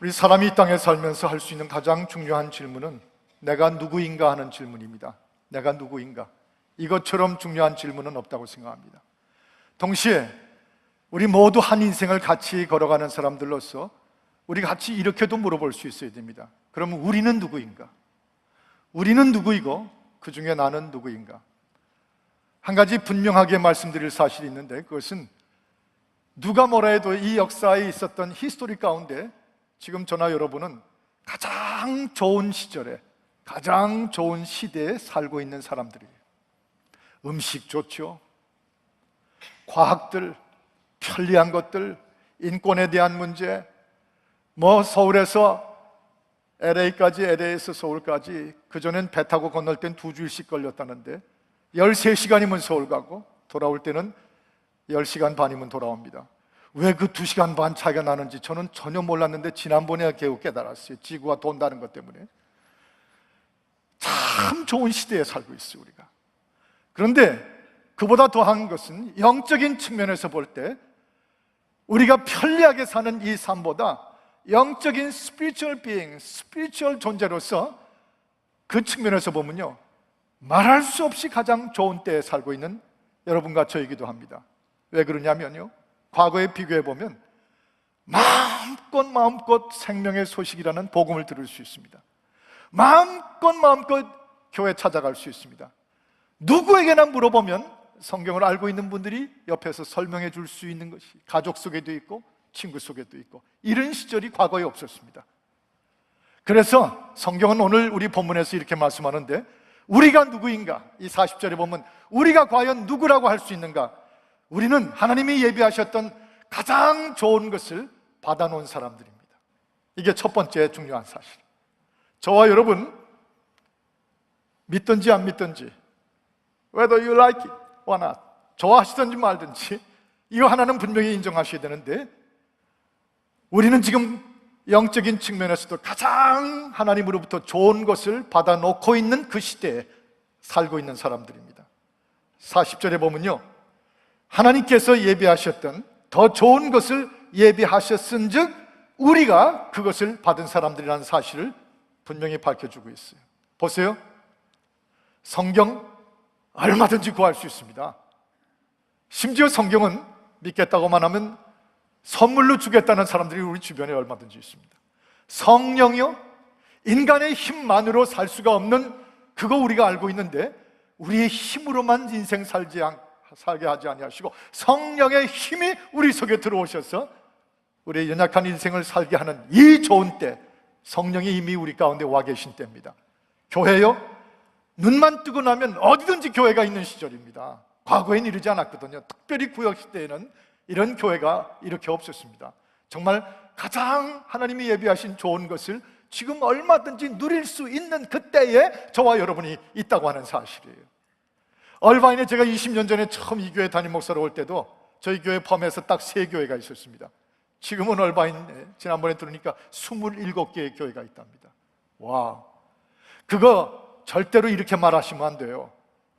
우리 사람이 이 땅에 살면서 할 수 있는 가장 중요한 질문은 내가 누구인가 하는 질문입니다. 내가 누구인가? 이것처럼 중요한 질문은 없다고 생각합니다. 동시에 우리 모두 한 인생을 같이 걸어가는 사람들로서 우리 같이 이렇게도 물어볼 수 있어야 됩니다. 그러면 우리는 누구인가? 우리는 누구이고 그 중에 나는 누구인가? 한 가지 분명하게 말씀드릴 사실이 있는데, 그것은 누가 뭐라 해도 이 역사에 있었던 히스토리 가운데 지금 저나 여러분은 가장 좋은 시절에, 가장 좋은 시대에 살고 있는 사람들이에요. 음식 좋죠, 과학들, 편리한 것들, 인권에 대한 문제, 서울에서 LA까지, LA에서 서울까지, 그전엔 배 타고 건널 땐 2주일씩 걸렸다는데 13시간이면 서울 가고 돌아올 때는 10시간 반이면 돌아옵니다. 왜 그 2시간 반 차이가 나는지 저는 전혀 몰랐는데 지난번에 겨우 깨달았어요. 지구가 돈다는 것 때문에. 참 좋은 시대에 살고 있어요, 우리가. 그런데 그보다 더한 것은 영적인 측면에서 볼 때 우리가 편리하게 사는 이 삶보다 영적인 spiritual being, 스피리추얼 존재로서 그 측면에서 보면요, 말할 수 없이 가장 좋은 때에 살고 있는 여러분과 저이기도 합니다. 왜 그러냐면요, 과거에 비교해 보면 마음껏 생명의 소식이라는 복음을 들을 수 있습니다. 마음껏 교회 찾아갈 수 있습니다. 누구에게나 물어보면 성경을 알고 있는 분들이 옆에서 설명해 줄 수 있는 것이 가족 속에도 있고 친구 속에도 있고, 이런 시절이 과거에 없었습니다. 그래서 성경은 오늘 우리 본문에서 이렇게 말씀하는데, 우리가 누구인가? 이 40절에 보면 우리가 과연 누구라고 할 수 있는가? 우리는 하나님이 예비하셨던 가장 좋은 것을 받아놓은 사람들입니다. 이게 첫 번째 중요한 사실. 저와 여러분, 믿든지 안 믿든지, whether you like it or not, 좋아하시든지 말든지, 이거 하나는 분명히 인정하셔야 되는데, 우리는 지금 영적인 측면에서도 가장 하나님으로부터 좋은 것을 받아놓고 있는 그 시대에 살고 있는 사람들입니다. 40절에 보면요, 하나님께서 예비하셨던 더 좋은 것을 예비하셨은즉 우리가 그것을 받은 사람들이라는 사실을 분명히 밝혀주고 있어요. 보세요, 성경 얼마든지 구할 수 있습니다. 심지어 성경은 믿겠다고만 하면 선물로 주겠다는 사람들이 우리 주변에 얼마든지 있습니다. 성령이요, 인간의 힘만으로 살 수가 없는 그거 우리가 알고 있는데, 우리의 힘으로만 인생 살게 하지 아니하시고 성령의 힘이 우리 속에 들어오셔서 우리의 연약한 인생을 살게 하는 이 좋은 때, 성령이 이미 우리 가운데 와 계신 때입니다. 교회요, 눈만 뜨고 나면 어디든지 교회가 있는 시절입니다. 과거엔 이러지 않았거든요. 특별히 구약 시대에는 이런 교회가 이렇게 없었습니다. 정말 가장 하나님이 예비하신 좋은 것을 지금 얼마든지 누릴 수 있는 그때에 저와 여러분이 있다고 하는 사실이에요. 얼바인에 제가 20년 전에 처음 이 교회 담임 목사로 올 때도 저희 교회 포함해서 딱 3교회가 있었습니다. 지금은 얼바인에 지난번에 들으니까 27개의 교회가 있답니다. 와, 그거 절대로 이렇게 말하시면 안 돼요.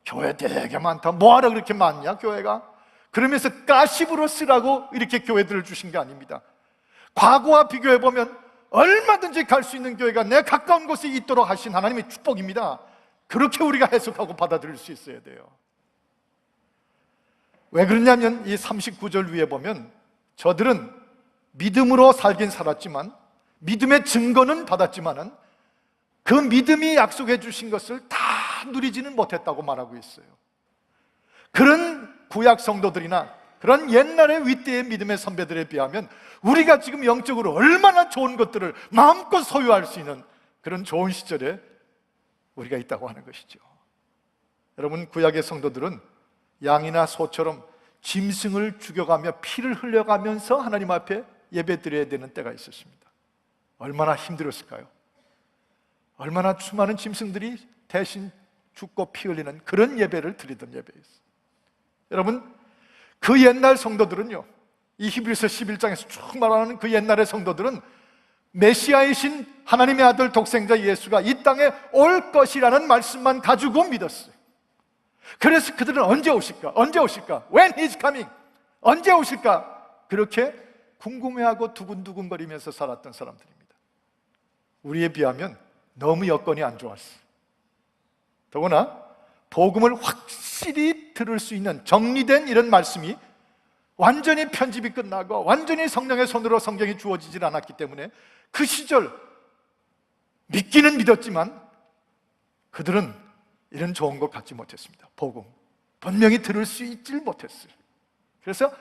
교회 되게 많다, 뭐하러 그렇게 많냐 교회가? 그러면서 가십으로 쓰라고 이렇게 교회들을 주신 게 아닙니다. 과거와 비교해보면 얼마든지 갈 수 있는 교회가 내 가까운 곳에 있도록 하신 하나님의 축복입니다. 그렇게 우리가 해석하고 받아들일 수 있어야 돼요. 왜 그러냐면 이 39절 위에 보면 저들은 믿음으로 살긴 살았지만, 믿음의 증거는 받았지만은 그 믿음이 약속해 주신 것을 다 누리지는 못했다고 말하고 있어요. 그런 구약 성도들이나 그런 옛날의 윗대의 믿음의 선배들에 비하면 우리가 지금 영적으로 얼마나 좋은 것들을 마음껏 소유할 수 있는 그런 좋은 시절에 우리가 있다고 하는 것이죠. 여러분, 구약의 성도들은 양이나 소처럼 짐승을 죽여가며 피를 흘려가면서 하나님 앞에 예배드려야 되는 때가 있었습니다. 얼마나 힘들었을까요? 얼마나 수많은 짐승들이 대신 죽고 피 흘리는 그런 예배를 드리던 예배였어요. 여러분, 그 옛날 성도들은요, 이 히브리서 11장에서 쭉 말하는 그 옛날의 성도들은 메시아이신 하나님의 아들 독생자 예수가 이 땅에 올 것이라는 말씀만 가지고 믿었어요. 그래서 그들은 언제 오실까? 언제 오실까? When He's coming? 언제 오실까? 그렇게 궁금해하고 두근두근거리면서 살았던 사람들입니다. 우리에 비하면 너무 여건이 안 좋았어. 더구나 복음을 확실히 들을 수 있는 정리된 이런 말씀이 완전히 편집이 끝나고 완전히 성령의 손으로 성경이 주어지질 않았기 때문에 그 시절 믿기는 믿었지만 그들은 이런 좋은 것 갖지 못했습니다. 복음 분명히 들을 수 있질 못했어요. 그래서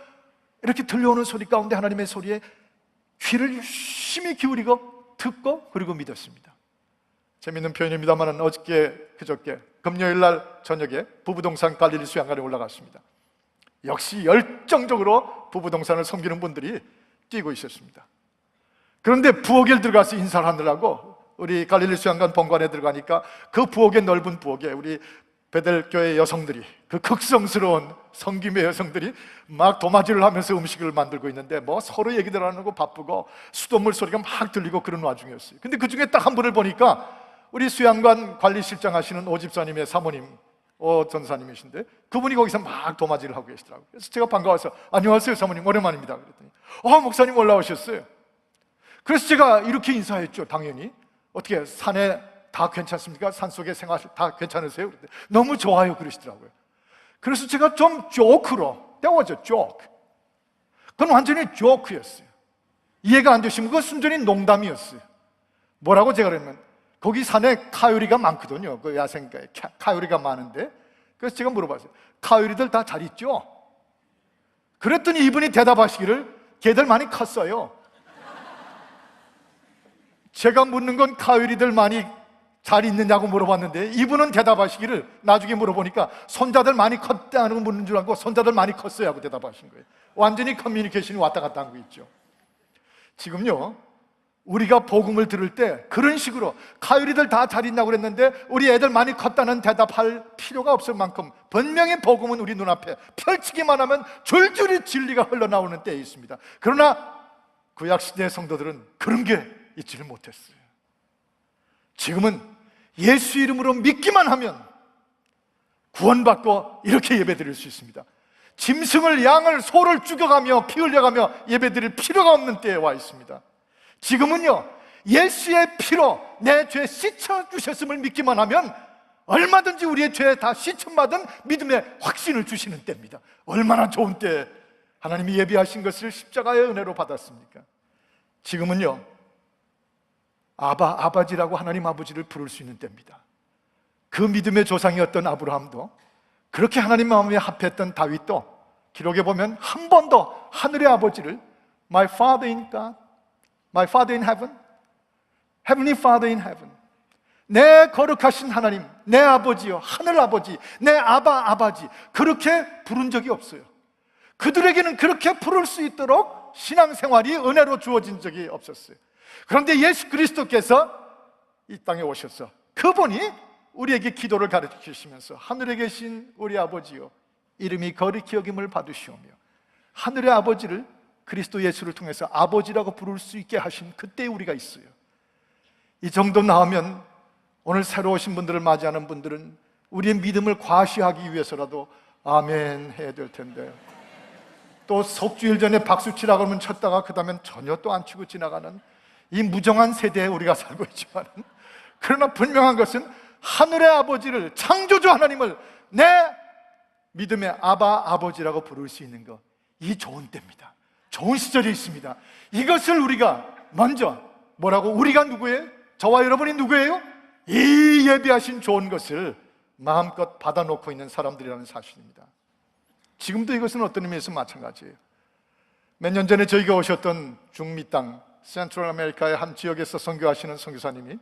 이렇게 들려오는 소리 가운데 하나님의 소리에 귀를 열심히 기울이고 듣고 그리고 믿었습니다. 재미있는 표현입니다만 그저께 금요일 날 저녁에 부부동산 갈릴리 수양관에 올라갔습니다. 역시 열정적으로 부부동산을 섬기는 분들이 뛰고 있었습니다. 그런데 부엌에 들어가서 인사를 하느라고 우리 갈릴리 수양관 본관에 들어가니까 그 부엌의 넓은 부엌에 우리 베델교회 여성들이, 그 극성스러운 성김의 여성들이 막 도마질을 하면서 음식을 만들고 있는데 뭐 서로 얘기들 하고 바쁘고 수돗물 소리가 막 들리고 그런 와중이었어요. 근데 그 중에 딱 한 분을 보니까 우리 수양관 관리실장 하시는 오 집사님의 사모님, 오 전사님이신데 그분이 거기서 막 도마질을 하고 계시더라고요. 그래서 제가 반가워서 안녕하세요 사모님, 오랜만입니다 그랬더니 목사님 올라오셨어요. 그래서 제가 이렇게 인사했죠. 당연히 어떻게 산에 다 괜찮습니까? 산속의 생활 다 괜찮으세요? 그랬더니 너무 좋아요 그러시더라고요. 그래서 제가 좀 조크로, that was a joke, 그건 완전히 조크였어요. 이해가 안 되시면 그건 순전히 농담이었어요. 뭐라고 제가 그러면 거기 산에 카요리가 많거든요. 그 야생가에 카요리가 많은데, 그래서 제가 물어봤어요. 카요리들 다 잘 있죠? 그랬더니 이분이 대답하시기를 걔들 많이 컸어요. 제가 묻는 건 카요리들 많이 잘 있느냐고 물어봤는데 이분은 대답하시기를, 나중에 물어보니까 손자들 많이 컸다는 거 묻는 줄 알고 손자들 많이 컸어요 하고 대답하신 거예요. 완전히 커뮤니케이션이 왔다 갔다 한 거 있죠. 지금요, 우리가 복음을 들을 때 그런 식으로 카요리들 다 잘 있냐고 그랬는데 우리 애들 많이 컸다는 대답할 필요가 없을 만큼 분명히 복음은 우리 눈앞에 펼치기만 하면 줄줄이 진리가 흘러나오는 때에 있습니다. 그러나 구약시대의 성도들은 그런 게 있지를 못했어요. 지금은 예수 이름으로 믿기만 하면 구원받고 이렇게 예배드릴 수 있습니다. 짐승을, 양을, 소를 죽여가며 피 흘려가며 예배드릴 필요가 없는 때에 와 있습니다. 지금은요, 예수의 피로 내 죄 씻어주셨음을 믿기만 하면 얼마든지 우리의 죄에 다 씻음받은 믿음의 확신을 주시는 때입니다. 얼마나 좋은 때에 하나님이 예비하신 것을 십자가의 은혜로 받았습니까? 지금은요, 아바지라고 하나님 아버지를 부를 수 있는 때입니다. 그 믿음의 조상이었던 아브라함도, 그렇게 하나님 마음에 합했던 다윗도 기록에 보면 한 번도 하늘의 아버지를 My Father in God, My Father in Heaven, Heavenly Father in Heaven, 내 거룩하신 하나님, 내 아버지요, 하늘 아버지, 내 아바지, 그렇게 부른 적이 없어요. 그들에게는 그렇게 부를 수 있도록 신앙생활이 은혜로 주어진 적이 없었어요. 그런데 예수 그리스도께서 이 땅에 오셔서 그분이 우리에게 기도를 가르치시면서 하늘에 계신 우리 아버지요, 이름이 거룩히 여김을 받으시오며, 하늘의 아버지를 그리스도 예수를 통해서 아버지라고 부를 수 있게 하신 그때 우리가 있어요. 이 정도 나오면 오늘 새로 오신 분들을 맞이하는 분들은 우리의 믿음을 과시하기 위해서라도 아멘 해야 될 텐데, 또 석주일 전에 박수 치라고 하면 쳤다가 그 다음엔 전혀 또 안 치고 지나가는 이 무정한 세대에 우리가 살고 있지만, 그러나 분명한 것은 하늘의 아버지를, 창조주 하나님을 내 믿음의 아버지라고 부를 수 있는 것, 이 좋은 때입니다. 좋은 시절이 있습니다. 이것을 우리가 먼저 뭐라고, 우리가 누구예요? 저와 여러분이 누구예요? 이 예비하신 좋은 것을 마음껏 받아놓고 있는 사람들이라는 사실입니다. 지금도 이것은 어떤 의미에서 마찬가지예요. 몇 년 전에 저희가 오셨던 중미 땅 센트럴 아메리카의 한 지역에서 선교하시는 선교사님이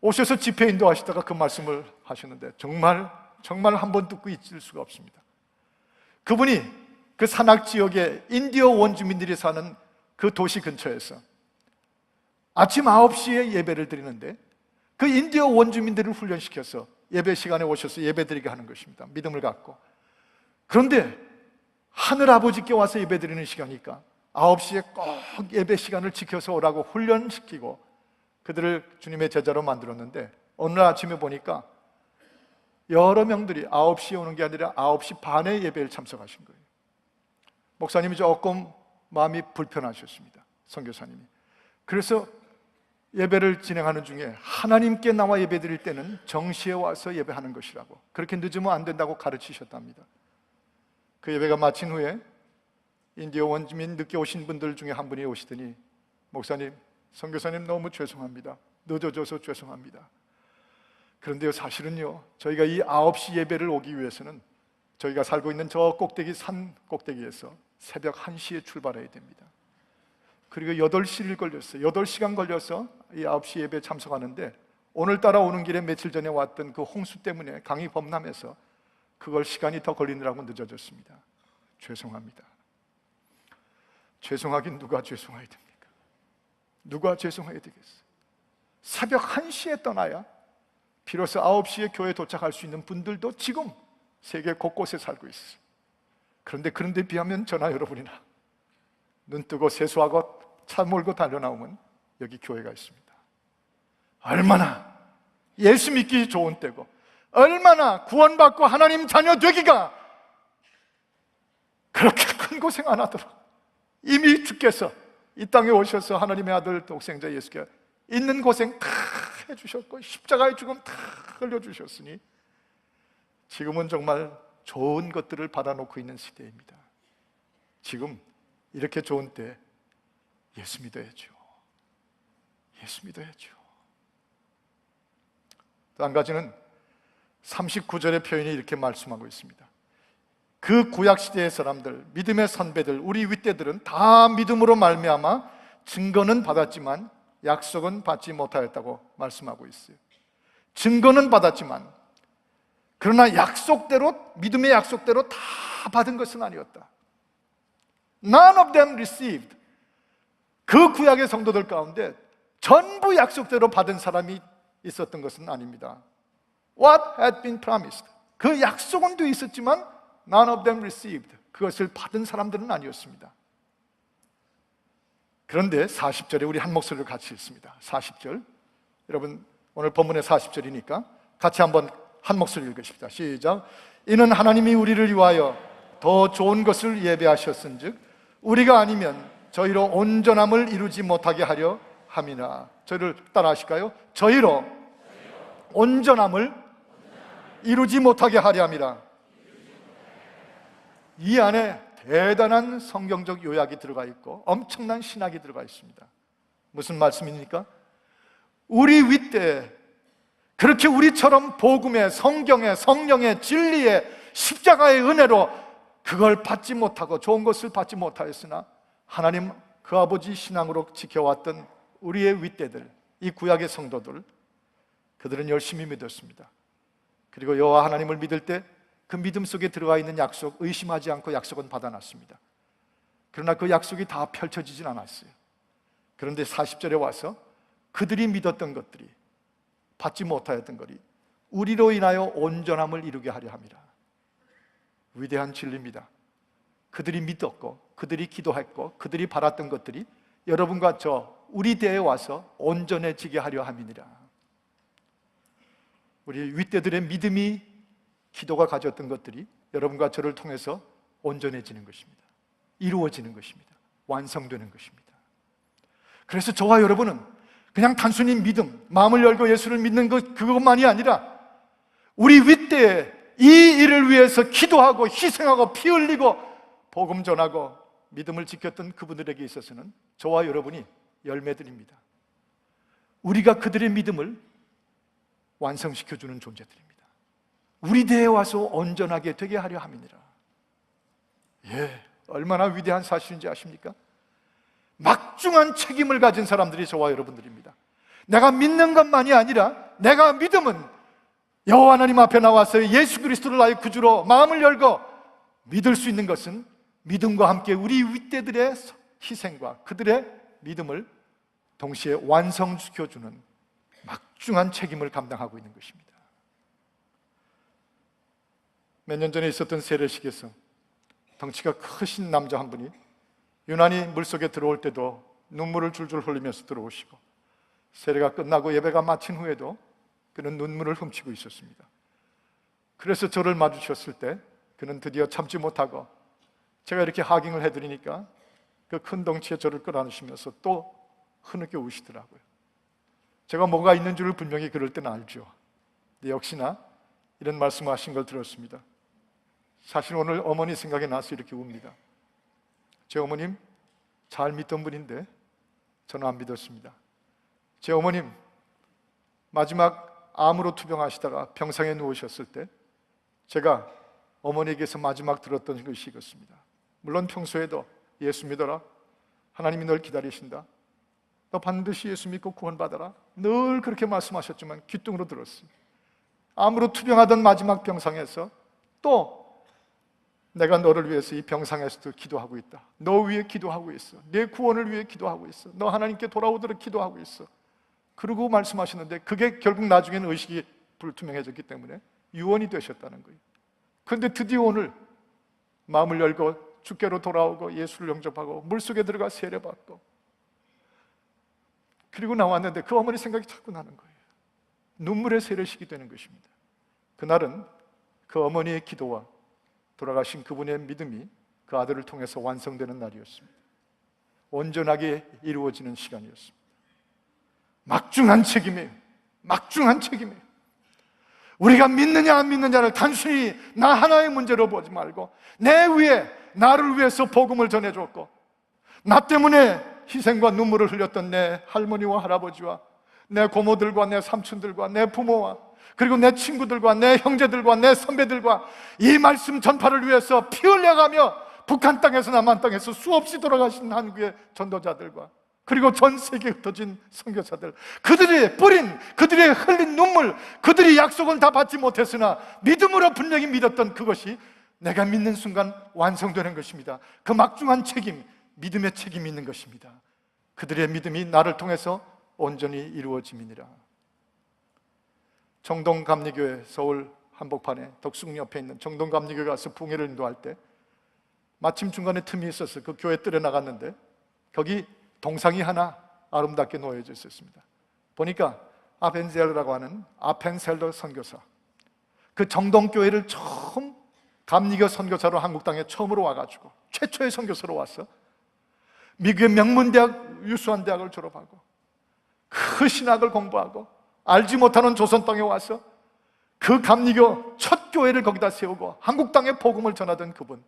오셔서 집회 인도하시다가 그 말씀을 하시는데 정말 한번 듣고 잊을 수가 없습니다. 그분이 그 산악 지역의 인디어 원주민들이 사는 그 도시 근처에서 아침 9시에 예배를 드리는데 그 인디어 원주민들을 훈련시켜서 예배 시간에 오셔서 예배드리게 하는 것입니다. 믿음을 갖고. 그런데 하늘 아버지께 와서 예배드리는 시간이니까 9시에 꼭 예배 시간을 지켜서 오라고 훈련시키고 그들을 주님의 제자로 만들었는데, 어느 날 아침에 보니까 여러 명들이 9시에 오는 게 아니라 9시 반에 예배를 참석하신 거예요. 목사님이 조금 마음이 불편하셨습니다, 선교사님이. 그래서 예배를 진행하는 중에 하나님께 나와 예배드릴 때는 정시에 와서 예배하는 것이라고, 그렇게 늦으면 안 된다고 가르치셨답니다. 그 예배가 마친 후에 인디어 원주민 늦게 오신 분들 중에 한 분이 오시더니, 목사님, 선교사님 너무 죄송합니다. 늦어져서 죄송합니다. 그런데요, 사실은요, 저희가 이 9시 예배를 오기 위해서는 저희가 살고 있는 저 꼭대기 산 꼭대기에서 새벽 1시에 출발해야 됩니다. 그리고 8시를 걸렸어요. 8시간 걸려서 이 9시 예배에 참석하는데, 오늘따라 오는 길에 며칠 전에 왔던 그 홍수 때문에 강이 범람해서 그걸 시간이 더 걸리느라고 늦어졌습니다. 죄송합니다. 죄송하긴 누가 죄송해야 됩니까? 누가 죄송해야 되겠어요? 새벽 1시에 떠나야 비로소 9시에 교회에 도착할 수 있는 분들도 지금 세계 곳곳에 살고 있어요. 그런데 그런 데 비하면 저나 여러분이나 눈 뜨고 세수하고 차 몰고 달려나오면 여기 교회가 있습니다. 얼마나 예수 믿기 좋은 때고, 얼마나 구원받고 하나님 자녀 되기가 그렇게 큰 고생 안 하도록 이미 주께서 이 땅에 오셔서 하나님의 아들 독생자 예수께 있는 고생 다 해주셨고 십자가의 죽음 다 흘려주셨으니 지금은 정말 좋은 것들을 받아놓고 있는 시대입니다. 지금 이렇게 좋은 때 예수 믿어야죠. 예수 믿어야죠. 또 한 가지는 39절의 표현이 이렇게 말씀하고 있습니다. 그 구약시대의 사람들, 믿음의 선배들, 우리 윗대들은 다 믿음으로 말미암아 증거는 받았지만 약속은 받지 못하였다고 말씀하고 있어요. 증거는 받았지만 그러나 약속대로, 믿음의 약속대로 다 받은 것은 아니었다. None of them received. 그 구약의 성도들 가운데 전부 약속대로 받은 사람이 있었던 것은 아닙니다. What had been promised. 그 약속은 돼 있었지만 None of them received. 그것을 받은 사람들은 아니었습니다. 그런데 40절에 우리 한 목소리로 같이 읽습니다. 40절, 여러분 오늘 본문의 40절이니까 같이 한번 한 목소리 읽으십시다. 시작. 이는 하나님이 우리를 위하여 더 좋은 것을 예배하셨은즉 우리가 아니면 저희로 온전함을 이루지 못하게 하려 함이나. 저희를 따라 하실까요? 저희로 온전함을 이루지 못하게 하려 함이라. 이 안에 대단한 성경적 요약이 들어가 있고 엄청난 신학이 들어가 있습니다. 무슨 말씀입니까? 우리 윗대, 그렇게 우리처럼 복음의, 성경의, 성령의, 진리의, 십자가의 은혜로 그걸 받지 못하고 좋은 것을 받지 못하였으나 하나님 그 아버지 신앙으로 지켜왔던 우리의 윗대들, 이 구약의 성도들, 그들은 열심히 믿었습니다. 그리고 여호와 하나님을 믿을 때 그 믿음 속에 들어가 있는 약속, 의심하지 않고 약속은 받아놨습니다. 그러나 그 약속이 다 펼쳐지진 않았어요. 그런데 40절에 와서 그들이 믿었던 것들이, 받지 못하였던 것이 우리로 인하여 온전함을 이루게 하려 함이라. 위대한 진리입니다. 그들이 믿었고 그들이 기도했고 그들이 바랐던 것들이 여러분과 저 우리 대에 와서 온전해지게 하려 함이니라. 우리 윗대들의 믿음이, 기도가 가졌던 것들이 여러분과 저를 통해서 온전해지는 것입니다. 이루어지는 것입니다. 완성되는 것입니다. 그래서 저와 여러분은 그냥 단순히 믿음, 마음을 열고 예수를 믿는 것, 그것만이 아니라 우리 윗대에 이 일을 위해서 기도하고 희생하고 피 흘리고 복음 전하고 믿음을 지켰던 그분들에게 있어서는 저와 여러분이 열매들입니다. 우리가 그들의 믿음을 완성시켜주는 존재들입니다. 우리 대에 와서 온전하게 되게 하려 함이니라. 얼마나 위대한 사실인지 아십니까? 막중한 책임을 가진 사람들이 저와 여러분들입니다. 내가 믿는 것만이 아니라 내가 믿음은 여호와 하나님 앞에 나와서 예수 그리스도를 나의 구주로 마음을 열고 믿을 수 있는 것은 믿음과 함께 우리 윗대들의 희생과 그들의 믿음을 동시에 완성시켜주는 막중한 책임을 감당하고 있는 것입니다. 몇 년 전에 있었던 세례식에서 덩치가 크신 남자 한 분이 유난히 물속에 들어올 때도 눈물을 줄줄 흘리면서 들어오시고, 세례가 끝나고 예배가 마친 후에도 그는 눈물을 훔치고 있었습니다. 그래서 저를 마주쳤을 때 그는 드디어 참지 못하고 제가 이렇게 하깅을 해드리니까 그 큰 덩치에 저를 끌어안으시면서 또 흐느껴 우시더라고요. 제가 뭐가 있는 줄을 분명히 그럴 때는 알죠. 근데 역시나 이런 말씀하신 걸 들었습니다. 사실 오늘 어머니 생각이 나서 이렇게 웁니다. 제 어머님 잘 믿던 분인데 저는 안 믿었습니다. 제 어머님 마지막 암으로 투병하시다가 병상에 누우셨을 때 제가 어머니에게서 마지막 들었던 것이 이것입니다. 물론 평소에도 예수 믿어라, 하나님이 널 기다리신다, 너 반드시 예수 믿고 구원받아라, 늘 그렇게 말씀하셨지만 귀뚱으로 들었습니다. 암으로 투병하던 마지막 병상에서 또 내가 너를 위해서 이 병상에서도 기도하고 있다, 너 위해 기도하고 있어, 내 구원을 위해 기도하고 있어, 너 하나님께 돌아오도록 기도하고 있어, 그러고 말씀하시는데 그게 결국 나중에는 의식이 불투명해졌기 때문에 유언이 되셨다는 거예요. 그런데 드디어 오늘 마음을 열고 주께로 돌아오고 예수를 영접하고 물속에 들어가 세례받고 그리고 나왔는데 그 어머니 생각이 자꾸 나는 거예요. 눈물의 세례식이 되는 것입니다. 그날은 그 어머니의 기도와 돌아가신 그분의 믿음이 그 아들을 통해서 완성되는 날이었습니다. 온전하게 이루어지는 시간이었습니다. 막중한 책임이에요. 막중한 책임이에요. 우리가 믿느냐 안 믿느냐를 단순히 나 하나의 문제로 보지 말고 내 위에 나를 위해서 복음을 전해줬고 나 때문에 희생과 눈물을 흘렸던 내 할머니와 할아버지와 내 고모들과 내 삼촌들과 내 부모와 그리고 내 친구들과 내 형제들과 내 선배들과 이 말씀 전파를 위해서 피 흘려가며 북한 땅에서 남한 땅에서 수없이 돌아가신 한국의 전도자들과 그리고 전 세계에 흩어진 선교사들, 그들이 뿌린, 그들이 흘린 눈물, 그들이 약속은 다 받지 못했으나 믿음으로 분명히 믿었던 그것이 내가 믿는 순간 완성되는 것입니다. 그 막중한 책임, 믿음의 책임이 있는 것입니다. 그들의 믿음이 나를 통해서 온전히 이루어짐이니라. 정동감리교회 서울 한복판에 덕숭 옆에 있는 정동감리교회 가서 붕해를 인도할 때 마침 중간에 틈이 있어서 그 교회 뜰에 나갔는데 거기 동상이 하나 아름답게 놓여져 있었습니다. 보니까 아벤젤러라고 하는 아펜셀러 선교사, 그 정동교회를 처음 감리교 선교사로 한국 땅에 처음으로 와가지고 최초의 선교사로 와서 미국의 명문대학 유수한 대학을 졸업하고 그 신학을 공부하고 알지 못하는 조선 땅에 와서 그 감리교 첫 교회를 거기다 세우고 한국 땅에 복음을 전하던 그분,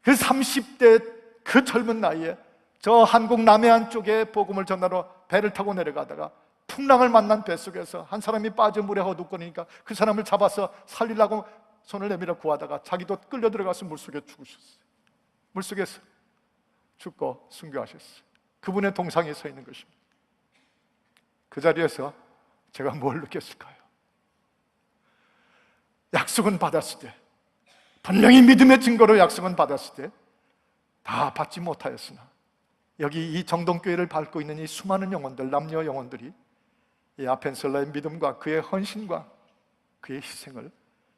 그 30대 그 젊은 나이에 저 한국 남해안 쪽에 복음을 전하러 배를 타고 내려가다가 풍랑을 만난 뱃속에서 한 사람이 빠져 물에 허둑거리니까 그 사람을 잡아서 살리려고 손을 내밀어 구하다가 자기도 끌려 들어가서 물속에 죽으셨어요. 물속에서 죽고 순교하셨어요. 그분의 동상이 서 있는 것입니다. 그 자리에서 제가 뭘 느꼈을까요? 약속은 받았을 때, 분명히 믿음의 증거로 약속은 받았을 때 다 받지 못하였으나 여기 이 정동교회를 밟고 있는 이 수많은 영혼들, 남녀 영혼들이 이 아펜셀러의 믿음과 그의 헌신과 그의 희생을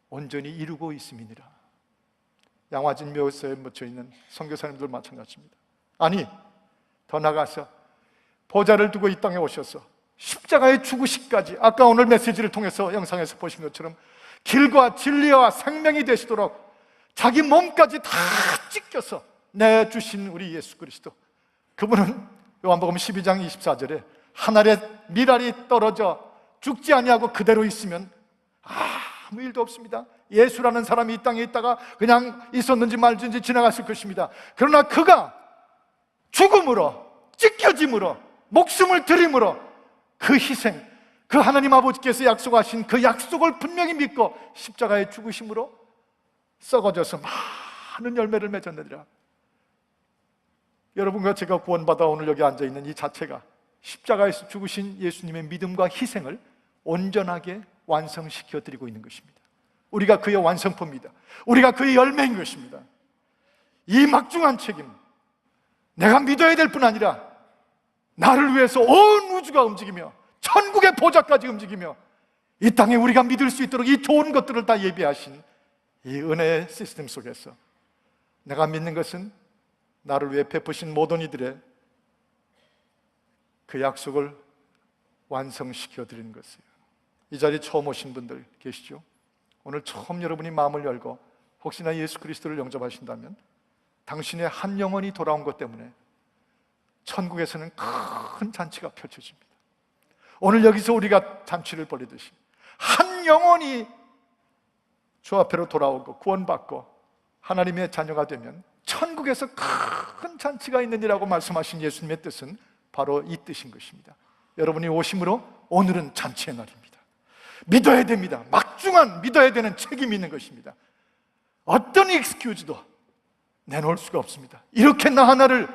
온전히 이루고 있음이니라. 양화진 묘소에 묻혀있는 선교사님들 마찬가지입니다. 아니, 더 나가서 보좌를 두고 이 땅에 오셔서 십자가의 죽으시기까지, 아까 오늘 메시지를 통해서 영상에서 보신 것처럼 길과 진리와 생명이 되시도록 자기 몸까지 다 찢겨서 내주신 우리 예수 그리스도, 그분은 요한복음 12장 24절에 하늘에 밀알이 떨어져 죽지 아니하고 그대로 있으면 아무 일도 없습니다. 예수라는 사람이 이 땅에 있다가 그냥 있었는지 말든지 지나갔을 것입니다. 그러나 그가 죽음으로, 찢겨짐으로, 목숨을 드림으로, 그 희생, 그 하나님 아버지께서 약속하신 그 약속을 분명히 믿고 십자가의 죽으심으로 썩어져서 많은 열매를 맺었느니라. 여러분과 제가 구원받아 오늘 여기 앉아있는 이 자체가 십자가에서 죽으신 예수님의 믿음과 희생을 온전하게 완성시켜 드리고 있는 것입니다. 우리가 그의 완성품입니다. 우리가 그의 열매인 것입니다. 이 막중한 책임, 내가 믿어야 될 뿐 아니라 나를 위해서 온 우주가 움직이며 천국의 보좌까지 움직이며 이 땅에 우리가 믿을 수 있도록 이 좋은 것들을 다 예비하신 이 은혜의 시스템 속에서 내가 믿는 것은 나를 위해 베푸신 모든 이들의 그 약속을 완성시켜 드리는 것이에요. 이 자리에 처음 오신 분들 계시죠? 오늘 처음 여러분이 마음을 열고 혹시나 예수 그리스도를 영접하신다면 당신의 한 영혼이 돌아온 것 때문에 천국에서는 큰 잔치가 펼쳐집니다. 오늘 여기서 우리가 잔치를 벌이듯이 한 영혼이 주 앞으로 돌아오고 구원받고 하나님의 자녀가 되면 천국에서 큰 잔치가 있느니라고 말씀하신 예수님의 뜻은 바로 이 뜻인 것입니다. 여러분이 오심으로 오늘은 잔치의 날입니다. 믿어야 됩니다. 막중한 믿어야 되는 책임이 있는 것입니다. 어떤 익스큐즈도 내놓을 수가 없습니다. 이렇게 나 하나를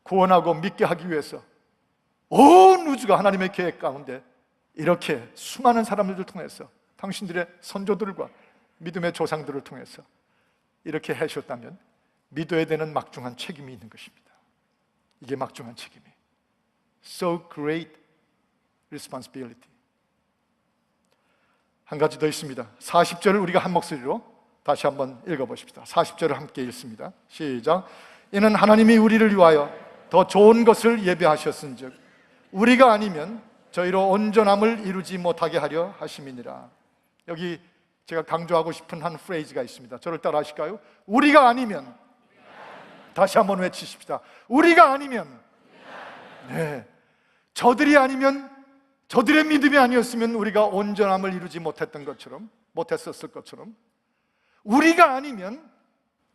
구원하고 믿게 하기 위해서 온 우주가 하나님의 계획 가운데 이렇게 수많은 사람들을 통해서 당신들의 선조들과 믿음의 조상들을 통해서 이렇게 하셨다면 믿어야 되는 막중한 책임이 있는 것입니다. 이게 막중한 책임이에요. So great responsibility. 한 가지 더 있습니다. 40절을 우리가 한 목소리로 다시 한번 읽어보십시다. 40절을 함께 읽습니다. 시작. 이는 하나님이 우리를 위하여 더 좋은 것을 예비하셨은즉 우리가 아니면 저희로 온전함을 이루지 못하게 하려 하심이니라. 여기 제가 강조하고 싶은 한 프레이즈가 있습니다. 저를 따라 하실까요? 우리가 아니면, 다시 한번 외치십시다. 우리가 아니면, 네, 저들이 아니면, 저들의 믿음이 아니었으면 우리가 온전함을 이루지 못했던 것처럼, 못했었을 것처럼, 우리가 아니면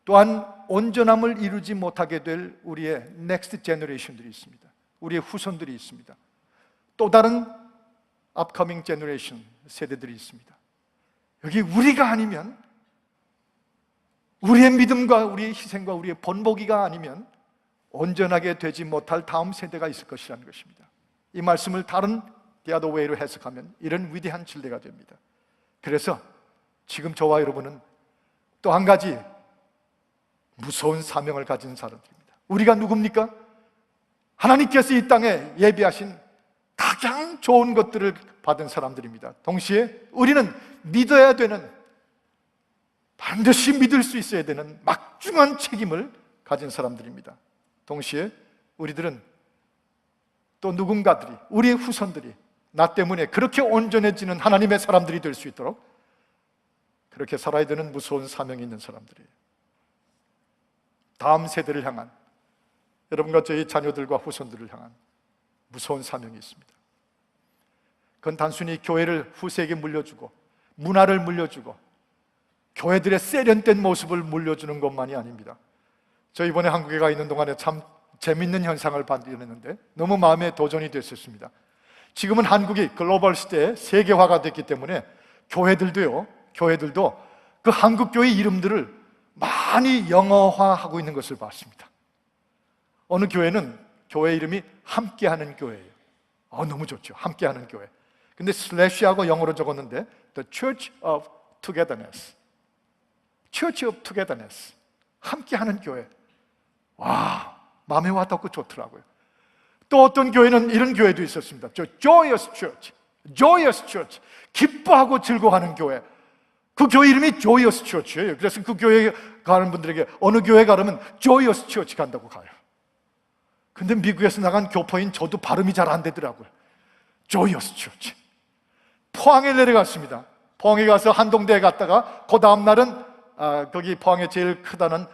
또한 온전함을 이루지 못하게 될 우리의 넥스트 제너레이션들이 있습니다. 우리의 후손들이 있습니다. 또 다른 upcoming generation 세대들이 있습니다. 여기 우리가 아니면, 우리의 믿음과 우리의 희생과 우리의 본보기가 아니면 온전하게 되지 못할 다음 세대가 있을 것이라는 것입니다. 이 말씀을 다른 the other way로 해석하면 이런 위대한 진리가 됩니다. 그래서 지금 저와 여러분은 또 한 가지 무서운 사명을 가진 사람들입니다. 우리가 누굽니까? 하나님께서 이 땅에 예비하신 가장 좋은 것들을 받은 사람들입니다. 동시에 우리는 믿어야 되는, 반드시 믿을 수 있어야 되는 막중한 책임을 가진 사람들입니다. 동시에 우리들은 또 누군가들이, 우리의 후손들이 나 때문에 그렇게 온전해지는 하나님의 사람들이 될 수 있도록 그렇게 살아야 되는 무서운 사명이 있는 사람들이에요. 다음 세대를 향한, 여러분과 저희 자녀들과 후손들을 향한 무서운 사명이 있습니다. 그건 단순히 교회를 후세에게 물려주고 문화를 물려주고 교회들의 세련된 모습을 물려주는 것만이 아닙니다. 저 이번에 한국에 가 있는 동안에 참 재밌는 현상을 발견했는데 너무 마음에 도전이 됐었습니다. 지금은 한국이 글로벌 시대에 세계화가 됐기 때문에 교회들도 그 한국 교회 이름들을 많이 영어화하고 있는 것을 봤습니다. 어느 교회는 교회 이름이 함께하는 교회예요. 너무 좋죠. 함께하는 교회. 근데 슬래시하고 영어로 적었는데 The Church of Togetherness. Church of Togetherness. 함께하는 교회. 와, 마음에 와닿고 좋더라고요. 또 어떤 교회는 이런 교회도 있었습니다. Joyous Church. Joyous Church. 기뻐하고 즐거워하는 교회. 그 교회 이름이 Joyous Church예요. 그래서 그 교회에 가는 분들에게 어느 교회 가려면 Joyous Church 간다고 가요. 근데 미국에서 나간 교포인 저도 발음이 잘 안 되더라고요. Joyous Church. 포항에 내려갔습니다. 포항에 가서 한동대에 갔다가 그 다음 날은 거기 포항에 제일 크다는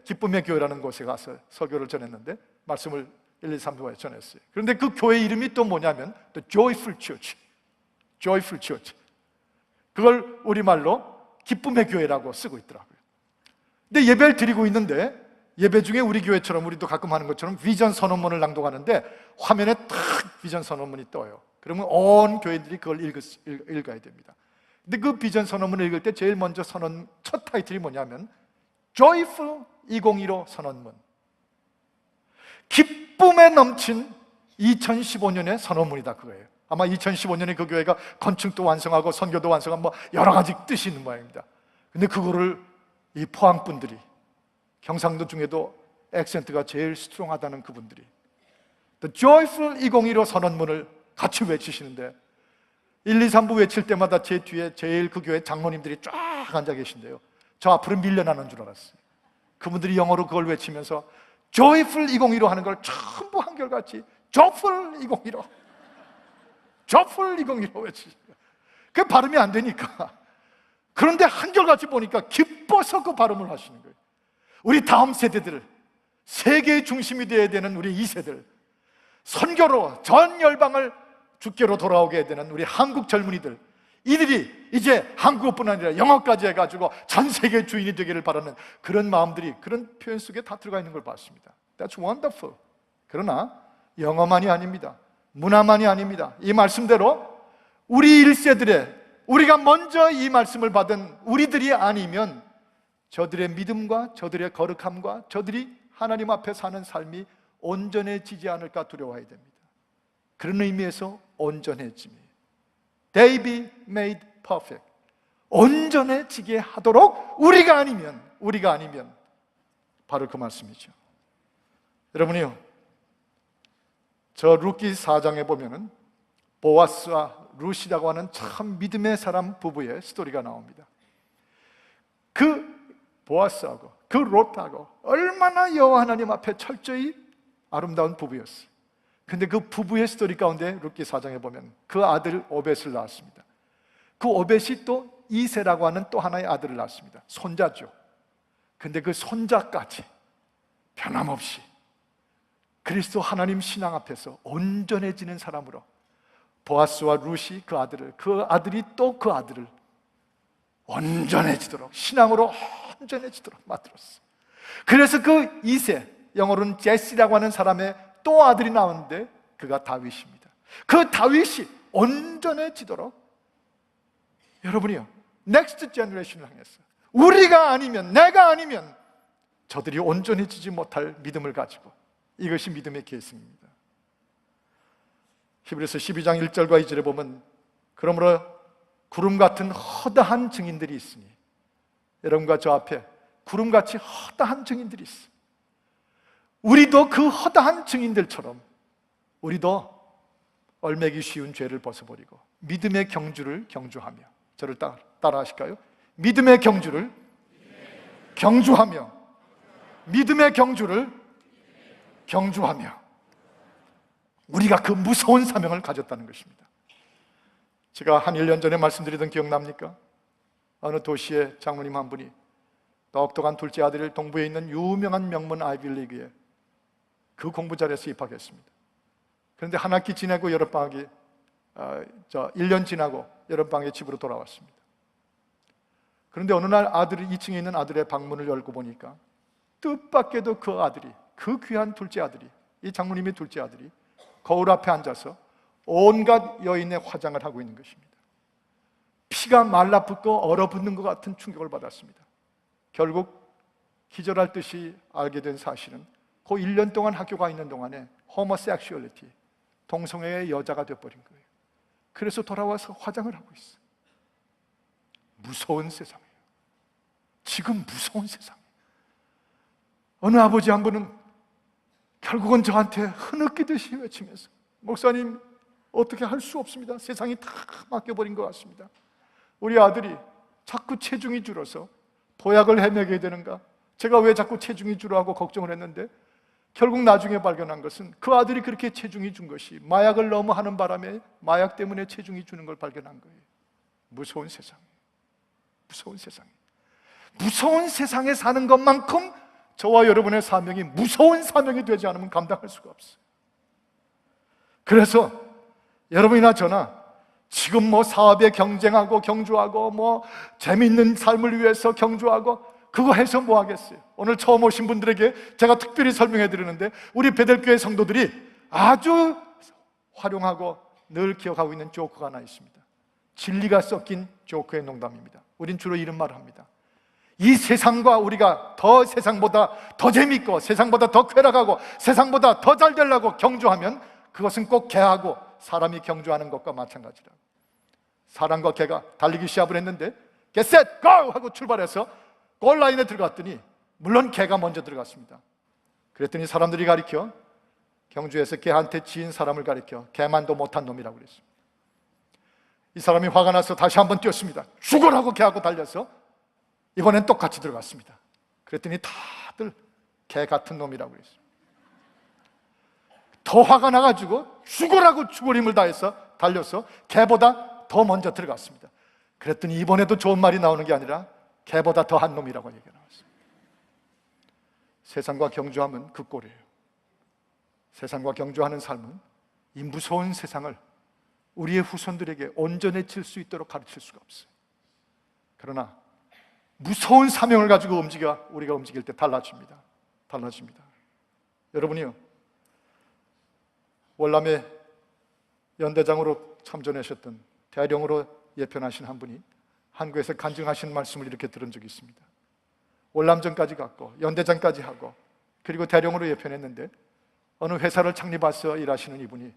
기쁨의 교회라는 곳에 가서 설교를 전했는데 말씀을 1, 2, 3주에 전했어요. 그런데 그 교회 이름이 또 뭐냐면 The Joyful Church. Joyful Church. 그걸 우리말로 기쁨의 교회라고 쓰고 있더라고요. 근데 예배를 드리고 있는데 예배 중에 우리 교회처럼 우리도 가끔 하는 것처럼 비전 선언문을 낭독하는데 화면에 탁 비전 선언문이 떠요. 그러면 온 교회들이 그걸 읽어야 됩니다. 근데 그 비전 선언문을 읽을 때 제일 먼저 첫 타이틀이 뭐냐면 Joyful 2015 선언문. 기쁨에 넘친 2015년의 선언문이다 그거예요. 아마 2015년에 그 교회가 건축도 완성하고 선교도 완성한 뭐 여러 가지 뜻이 있는 모양입니다. 근데 그거를 이 포항 분들이, 경상도 중에도 액센트가 제일 스트롱하다는 그분들이 The Joyful 2015 선언문을 같이 외치시는데 1, 2, 3부 외칠 때마다 제 뒤에 제일 그 교회 장로님들이 쫙 앉아 계신데요. 저 앞으로 밀려나는 줄 알았어요. 그분들이 영어로 그걸 외치면서 Joyful 2015 하는 걸 전부 한결같이 Joyful 2015 Joyful 2015 외치시는 거예요. 그게 발음이 안 되니까. 그런데 한결같이 보니까 기뻐서 그 발음을 하시는 거예요. 우리 다음 세대들을, 세계의 중심이 되어야 되는 우리 2세들, 선교로 전 열방을 주께로 돌아오게 되는 우리 한국 젊은이들, 이들이 이제 한국어뿐 아니라 영어까지 해가지고 전 세계 주인이 되기를 바라는 그런 마음들이 그런 표현 속에 다 들어가 있는 걸 봤습니다. That's wonderful. 그러나 영어만이 아닙니다. 문화만이 아닙니다. 이 말씀대로 우리 1세들의, 우리가 먼저 이 말씀을 받은 우리들이 아니면 저들의 믿음과 저들의 거룩함과 저들이 하나님 앞에 사는 삶이 온전해지지 않을까 두려워해야 됩니다. 그런 의미에서 온전해짐이에요. They be made perfect. 온전해지게 하도록 우리가 아니면 바로 그 말씀이죠. 여러분이요, 저 룻기 4장에 보면은 보아스와 룻이라고 하는 참 믿음의 사람 부부의 스토리가 나옵니다. 그 보아스하고 그 롯하고 얼마나 여호와 하나님 앞에 철저히 아름다운 부부였어요. 근데 그 부부의 스토리 가운데 룻기 4장에 보면 그 아들 오벳을 낳았습니다. 그 오벳이 또 이세라고 하는 또 하나의 아들을 낳았습니다. 손자죠. 근데 그 손자까지 변함없이 그리스도 하나님 신앙 앞에서 온전해지는 사람으로 보아스와 룻이 그 아들이 또 그 아들을 온전해지도록, 신앙으로 온전해지도록 만들었어요. 그래서 그 이세, 영어로는 제시라고 하는 사람의 또 아들이 나오는데 그가 다윗입니다. 그 다윗이 온전해지도록 여러분이요, 넥스트 제너레이션을 향해서 우리가 아니면, 내가 아니면 저들이 온전해지지 못할 믿음을 가지고, 이것이 믿음의 계승입니다. 히브리서 12장 1절과 2절에 보면 그러므로 구름 같은 허다한 증인들이 있으니, 여러분과 저 앞에 구름같이 허다한 증인들이 있어요. 우리도 그 허다한 증인들처럼 우리도 얼매기 쉬운 죄를 벗어버리고 믿음의 경주를 경주하며, 저를 따라 하실까요? 믿음의 경주를 경주하며, 믿음의 경주를 경주하며, 우리가 그 무서운 사명을 가졌다는 것입니다. 제가 한 1년 전에 말씀드리던 기억납니까? 어느 도시의 장로님 한 분이 똑똑한 둘째 아들을 동부에 있는 유명한 명문 아이비리그에 그 공부 잘해서 입학했습니다. 그런데 한 학기 지나고 여름방학이 1년 지나고 여름방학에 집으로 돌아왔습니다. 그런데 어느 날 아들이 2층에 있는 아들의 방문을 열고 보니까 뜻밖에도 그 아들이, 그 귀한 둘째 아들이, 이 장모님의 둘째 아들이 거울 앞에 앉아서 온갖 여인의 화장을 하고 있는 것입니다. 피가 말라붙고 얼어붙는 것 같은 충격을 받았습니다. 결국 기절할 듯이 알게 된 사실은 그 1년 동안 학교가 있는 동안에 호모섹슈얼리티, 동성애의 여자가 되어버린 거예요. 그래서 돌아와서 화장을 하고 있어요. 무서운 세상이에요. 지금 무서운 세상이에요. 어느 아버지 한 분은 결국은 저한테 흐느끼듯이 외치면서, 목사님, 어떻게 할 수 없습니다. 세상이 다 맡겨버린 것 같습니다. 우리 아들이 자꾸 체중이 줄어서 보약을 헤매게 되는가, 제가 왜 자꾸 체중이 줄어 하고 걱정을 했는데, 결국 나중에 발견한 것은 그 아들이 그렇게 체중이 준 것이 마약을 너무 하는 바람에 마약 때문에 체중이 주는 걸 발견한 거예요. 무서운 세상이에요. 무서운 세상이에요. 무서운 세상에 사는 것만큼 저와 여러분의 사명이 무서운 사명이 되지 않으면 감당할 수가 없어요. 그래서 여러분이나 저나 지금 사업에 경쟁하고 경주하고 재미있는 삶을 위해서 경주하고 그거 해서 뭐 하겠어요? 오늘 처음 오신 분들에게 제가 특별히 설명해 드리는데, 우리 베델교회 성도들이 아주 활용하고 늘 기억하고 있는 조크가 하나 있습니다. 진리가 섞인 조크의 농담입니다. 우린 주로 이런 말을 합니다. 이 세상과 우리가 더 세상보다 더 재밌고 세상보다 더 쾌락하고 세상보다 더 잘 되려고 경주하면 그것은 꼭 개하고 사람이 경주하는 것과 마찬가지라고. 사람과 개가 달리기 시합을 했는데 Get set, go! 하고 출발해서 골라인에 들어갔더니 물론 개가 먼저 들어갔습니다. 그랬더니 사람들이 가리켜, 경주에서 개한테 지인 사람을 가리켜 개만도 못한 놈이라고 그랬습니다. 이 사람이 화가 나서 다시 한번 뛰었습니다. 죽으라고 개하고 달려서 이번엔 똑같이 들어갔습니다. 그랬더니 다들 개 같은 놈이라고 그랬습니다. 더 화가 나가지고 죽으라고 죽을 힘을 다해서 달려서 개보다 더 먼저 들어갔습니다. 그랬더니 이번에도 좋은 말이 나오는 게 아니라 개보다 더한 놈이라고 얘기가 나왔습니다. 세상과 경주하면 그 꼴이에요. 세상과 경주하는 삶은 이 무서운 세상을 우리의 후손들에게 온전해질 수 있도록 가르칠 수가 없어요. 그러나 무서운 사명을 가지고 우리가 움직일 때 달라집니다. 여러분이요, 월남에 연대장으로 참전하셨던 대령으로 예편하신 한 분이 한국에서 간증하신 말씀을 이렇게 들은 적이 있습니다. 월남전까지 갔고 연대장까지 하고 그리고 대령으로 예편했는데 어느 회사를 창립해서 일하시는 이분이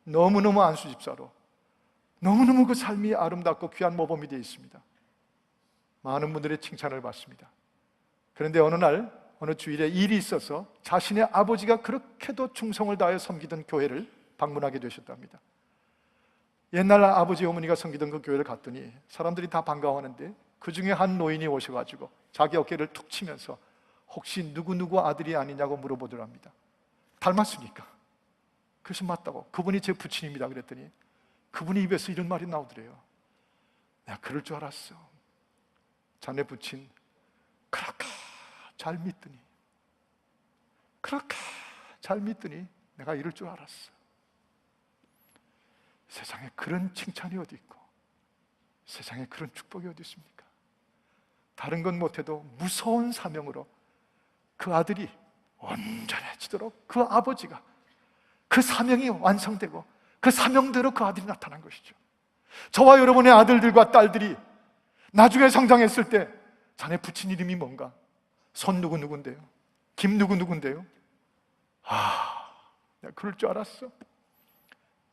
너무너무 안수집사로 너무너무 그 삶이 아름답고 귀한 모범이 되어 있습니다. 많은 분들의 칭찬을 받습니다. 그런데 어느 주일에 일이 있어서 자신의 아버지가 그렇게도 충성을 다해 섬기던 교회를 방문하게 되셨답니다. 옛날 아버지 어머니가 섬기던 그 교회를 갔더니 사람들이 다 반가워하는데 그 중에 한 노인이 오셔가지고 자기 어깨를 툭 치면서 혹시 누구누구 아들이 아니냐고 물어보더랍니다. 닮았으니까. 그래서 맞다고. 그분이 제 부친입니다. 그랬더니 그분이 입에서 이런 말이 나오더래요. 내가 그럴 줄 알았어. 자네 부친 그렇게 잘 믿더니 내가 이럴 줄 알았어. 세상에 그런 칭찬이 어디 있고 세상에 그런 축복이 어디 있습니까? 다른 건 못해도 무서운 사명으로 그 아들이 온전해지도록 그 아버지가 그 사명이 완성되고 그 사명대로 그 아들이 나타난 것이죠. 저와 여러분의 아들들과 딸들이 나중에 성장했을 때 자네 부친 이름이 뭔가? 손 누구누군데요? 김 누구누군데요? 내가 그럴 줄 알았어.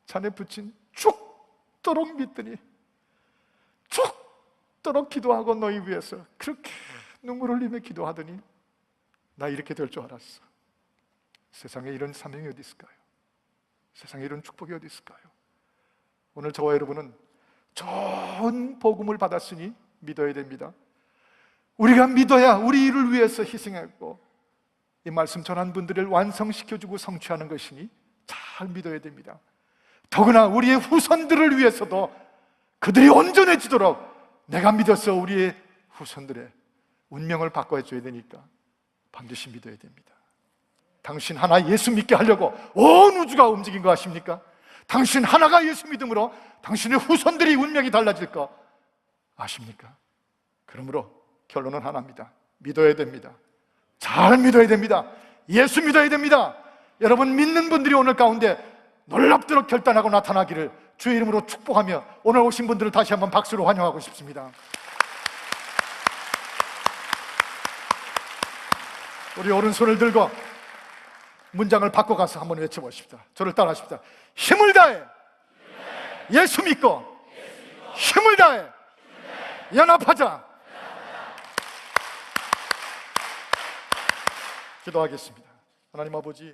자네 부친 죽도록 믿더니 죽도록 기도하고 너희 위해서 그렇게 눈물 흘리며 기도하더니 나 이렇게 될 줄 알았어. 세상에 이런 사명이 어디 있을까요? 세상에 이런 축복이 어디 있을까요? 오늘 저와 여러분은 좋은 복음을 받았으니 믿어야 됩니다. 우리가 믿어야 우리 일을 위해서 희생했고 이 말씀 전한 분들을 완성시켜주고 성취하는 것이니 잘 믿어야 됩니다. 더구나 우리의 후손들을 위해서도 그들이 온전해지도록 내가 믿어서 우리의 후손들의 운명을 바꿔줘야 되니까 반드시 믿어야 됩니다. 당신 하나 예수 믿게 하려고 온 우주가 움직인 거 아십니까? 당신 하나가 예수 믿음으로 당신의 후손들이 운명이 달라질 거 아십니까? 그러므로 결론은 하나입니다. 믿어야 됩니다. 잘 믿어야 됩니다. 예수 믿어야 됩니다. 여러분 믿는 분들이 오늘 가운데 놀랍도록 결단하고 나타나기를 주의 이름으로 축복하며 오늘 오신 분들을 다시 한번 박수로 환영하고 싶습니다. 우리 오른손을 들고 문장을 바꿔가서 한번 외쳐보십시다. 저를 따라하십시다. 힘을 다해 예수 믿고 힘을 다해 연합하자. 기도하겠습니다. 하나님 아버지,